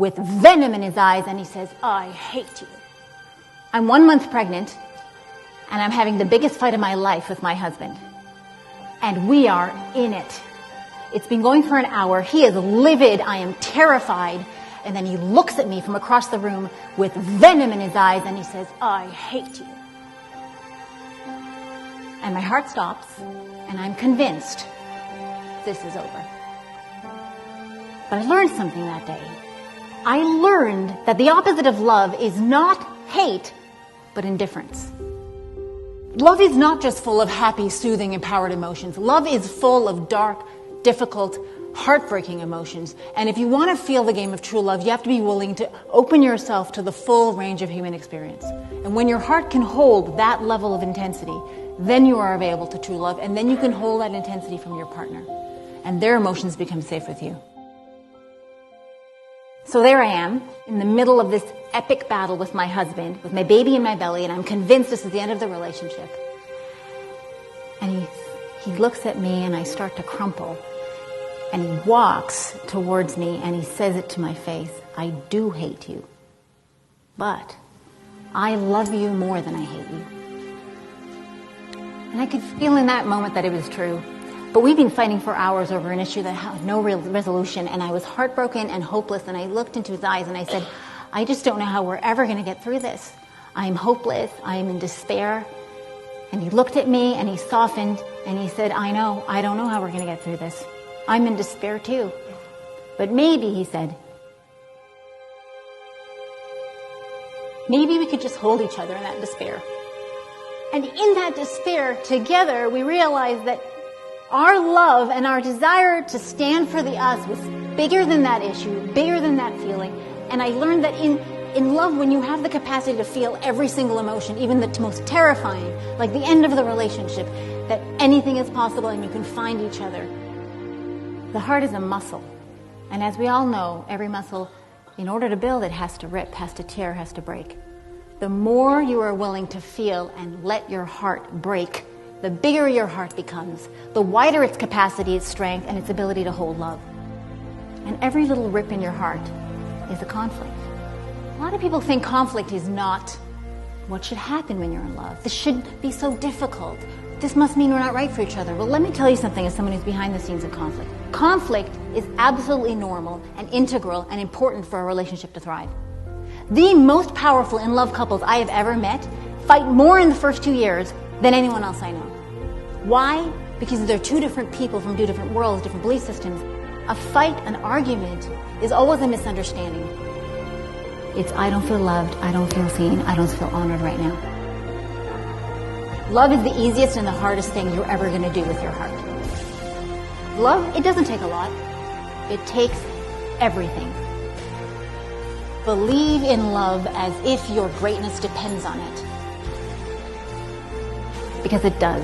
with venom in his eyes, and he says, "I hate you." I'm 1 month pregnant, and I'm having the biggest fight of my life with my husband. And we are in it. It's been going for an hour. He is livid. I am terrified. And then he looks at me from across the room with venom in his eyes, and he says, "I hate you." And my heart stops, and I'm convinced this is over. But I learned something that day. I learned that the opposite of love is not hate, but indifference. Love is not just full of happy, soothing, empowered emotions. Love is full of dark, difficult, heartbreaking emotions. And if you want to feel the game of true love, you have to be willing to open yourself to the full range of human experience. And when your heart can hold that level of intensity, then you are available to true love, and then you can hold that intensity from your partner. And their emotions become safe with you. So there I am, in the middle of this epic battle with my husband, with my baby in my belly, and I'm convinced this is the end of the relationship. And he looks at me, and I start to crumple. And he walks towards me, and he says it to my face, "I do hate you. But I love you more than I hate you." And I could feel in that moment that it was true. But we've been fighting for hours over an issue that had no real resolution, and I was heartbroken and hopeless, and I looked into his eyes and I said, "I just don't know how we're ever going to get through this. I am hopeless. I am in despair." And he looked at me and he softened and he said, I don't know how we're going to get through this. I'm in despair too. But maybe," he said, "maybe we could just hold each other in that despair." And in that despair, together, we realized that our love and our desire to stand for the us was bigger than that issue, bigger than that feeling. And I learned that in love, when you have the capacity to feel every single emotion, even the most terrifying, like the end of the relationship, that anything is possible and you can find each other. The heart is a muscle. And as we all know, every muscle, in order to build it, has to rip, has to tear, has to break. The more you are willing to feel and let your heart break, the bigger your heart becomes, the wider its capacity, its strength, and its ability to hold love. And every little rip in your heart is a conflict. A lot of people think conflict is not what should happen when you're in love. This should be so difficult. This must mean we're not right for each other. Well, let me tell you something as someone who's behind the scenes of conflict. Conflict is absolutely normal and integral and important for a relationship to thrive. The most powerful in love couples I have ever met fight more in the first 2 years than anyone else I know. Why? Because they're two different people from two different worlds, different belief systems. A fight, an argument, is always a misunderstanding. It's, I don't feel loved, I don't feel seen, I don't feel honored right now. Love is the easiest and the hardest thing you're ever going to do with your heart. Love, it doesn't take a lot. It takes everything. Believe in love as if your greatness depends on it. Because it does.